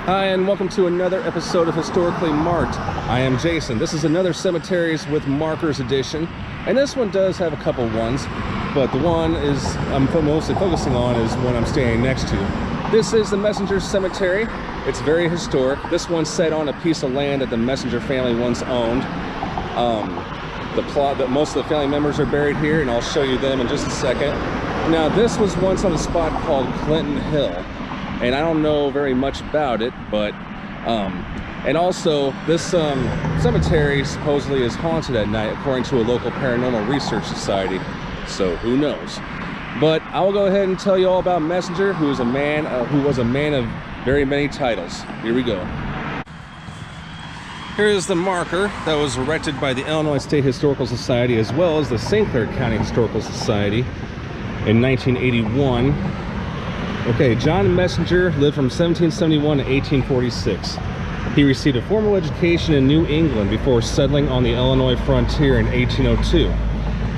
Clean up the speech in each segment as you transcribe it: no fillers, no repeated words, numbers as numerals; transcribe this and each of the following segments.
Hi, and welcome to another episode of Historically Marked. I am Jason. This is another Cemeteries with Markers edition, and this one does have a couple ones, but the one I'm mostly focusing on is one I'm standing next to. This is the Messenger Cemetery. It's very historic. This one's set on a piece of land that the Messenger family once owned. The plot that most of the family members are buried here, and I'll show you them in just a second. Now, this was once on a spot called Clinton Hill, and I don't know very much about it, but and also this cemetery supposedly is haunted at night according to a local paranormal research society, so who knows. But I will go ahead and tell you all about Messenger, who was a man of very many titles. Here we go. Here is the marker that was erected by the Illinois State Historical Society as well as the St. Clair County Historical Society in 1981. Okay, John Messenger lived from 1771 to 1846. He received a formal education in New England before settling on the Illinois frontier in 1802.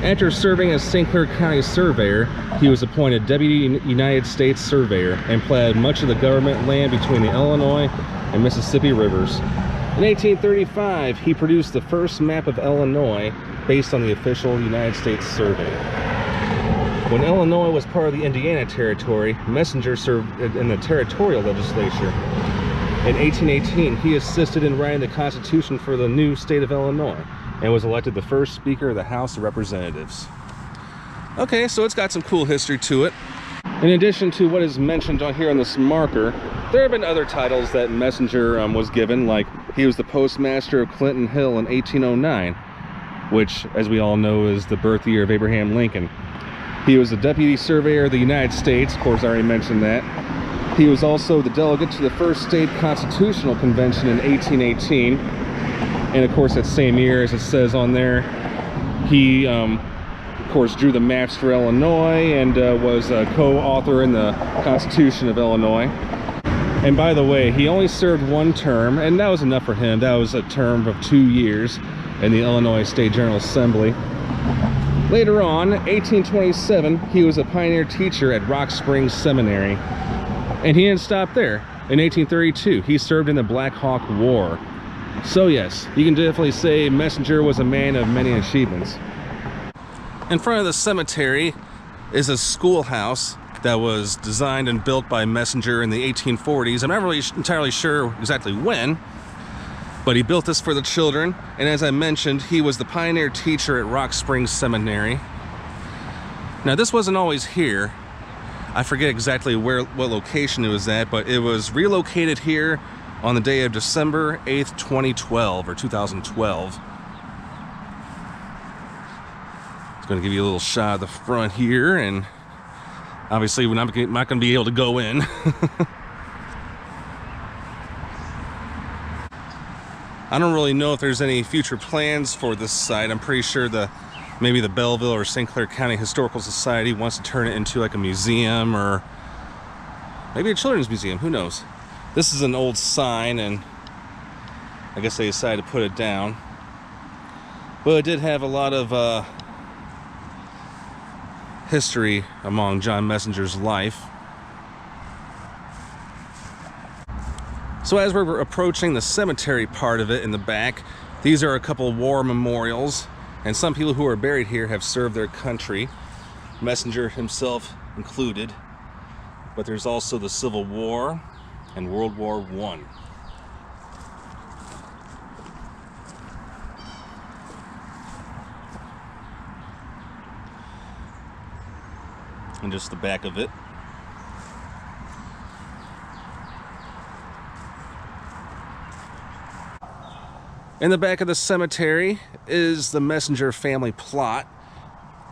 After serving as St. Clair County Surveyor, he was appointed Deputy United States Surveyor and platted much of the government land between the Illinois and Mississippi rivers. In 1835, he produced the first map of Illinois based on the official United States Survey. When Illinois was part of the Indiana Territory, Messenger served in the territorial legislature. In 1818, he assisted in writing the Constitution for the new state of Illinois and was elected the first Speaker of the House of Representatives. Okay, so it's got some cool history to it. In addition to what is mentioned on here on this marker, there have been other titles that Messenger was given, like he was the postmaster of Clinton Hill in 1809, which, as we all know, is the birth year of Abraham Lincoln. He was the Deputy Surveyor of the United States, of course I already mentioned that. He was also the delegate to the first state constitutional convention in 1818. And of course that same year, as it says on there, he of course drew the maps for Illinois and was a co-author in the Constitution of Illinois. And by the way, he only served one term, and that was enough for him. That was a term of 2 years in the Illinois State General Assembly. Later on, 1827, he was a pioneer teacher at Rock Springs Seminary. And he didn't stop there. In 1832, he served in the Black Hawk War. So yes, you can definitely say Messenger was a man of many achievements. In front of the cemetery is a schoolhouse that was designed and built by Messenger in the 1840s. I'm not really entirely sure exactly when, but he built this for the children, and as I mentioned, he was the pioneer teacher at Rock Springs Seminary. Now, this wasn't always here. I forget exactly what location it was at, but it was relocated here on the day of December 8th, 2012, or 2012. It's going to give you a little shot of the front here, and obviously we're not going to be able to go in. I don't really know if there's any future plans for this site. I'm pretty sure maybe the Belleville or St. Clair County Historical Society wants to turn it into like a museum or maybe a children's museum, who knows. This is an old sign, and I guess they decided to put it down. But it did have a lot of history among John Messenger's life. So as we're approaching the cemetery part of it in the back, these are a couple war memorials, and some people who are buried here have served their country, Messenger himself included. But there's also the Civil War and World War I. And just the back of it. In the back of the cemetery is the Messenger family plot.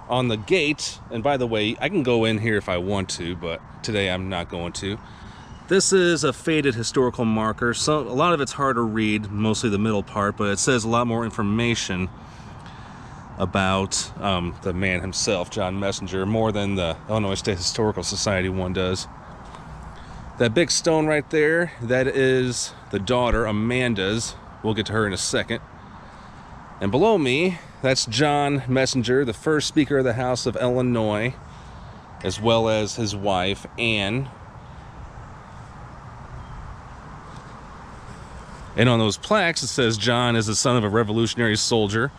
On the gate, and by the way, I can go in here if I want to, but today I'm not going to. This is a faded historical marker. So a lot of it's hard to read, mostly the middle part, but it says a lot more information about the man himself, John Messenger, more than the Illinois State Historical Society one does. That big stone right there, that is the daughter, Amanda's. We'll get to her in a second. And below me, that's John Messenger, the first Speaker of the House of Illinois, as well as his wife, Anne. And on those plaques, it says John is the son of a Revolutionary soldier,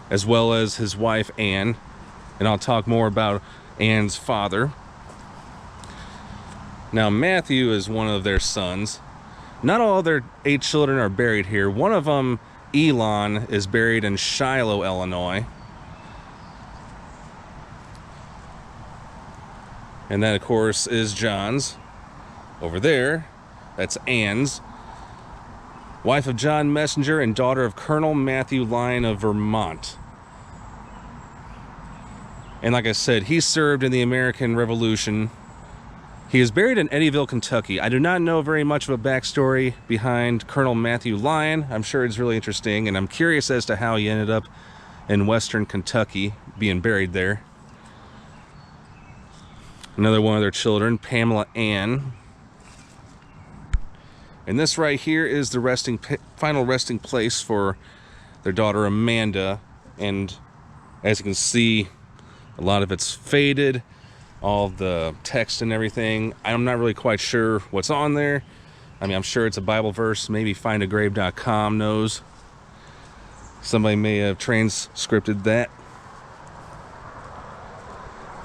as well as his wife, Anne. And I'll talk more about Anne's father. Now, Matthew is one of their sons. Not all of their 8 children are buried here. One of them, Elon, is buried in Shiloh, Illinois. And that, of course, is John's. Over there, that's Anne's. Wife of John Messenger and daughter of Colonel Matthew Lyon of Vermont. And like I said, he served in the American Revolution. He is buried in Eddyville, Kentucky. I do not know very much of a backstory behind Colonel Matthew Lyon. I'm sure it's really interesting, and I'm curious as to how he ended up in western Kentucky, being buried there. Another one of their children, Pamela Ann. And this right here is the final resting place for their daughter Amanda. And as you can see, a lot of it's faded, all the text and everything. I'm not really quite sure what's on there. I mean, I'm sure it's a Bible verse. Maybe findagrave.com knows. Somebody may have transcripted that.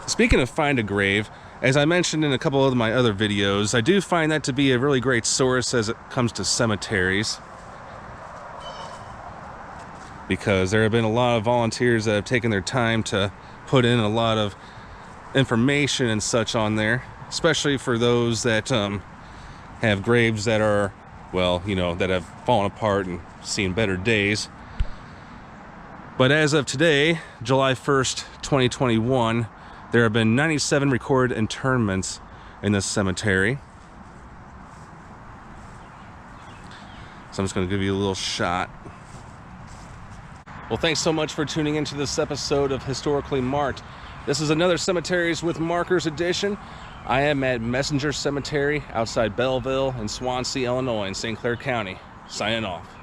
Speaking of Find a Grave, as I mentioned in a couple of my other videos, I do find that to be a really great source as it comes to cemeteries, because there have been a lot of volunteers that have taken their time to put in a lot of information and such on there, especially for those that have graves that are, well, you know, that have fallen apart and seen better days. But as of today, July 1st, 2021, there have been 97 recorded interments in this cemetery. So I'm just going to give you a little shot. Well, thanks so much for tuning into this episode of Historically Marked. This is another Cemeteries with Markers edition. I am at Messenger Cemetery outside Belleville in Swansea, Illinois in St. Clair County. Signing off.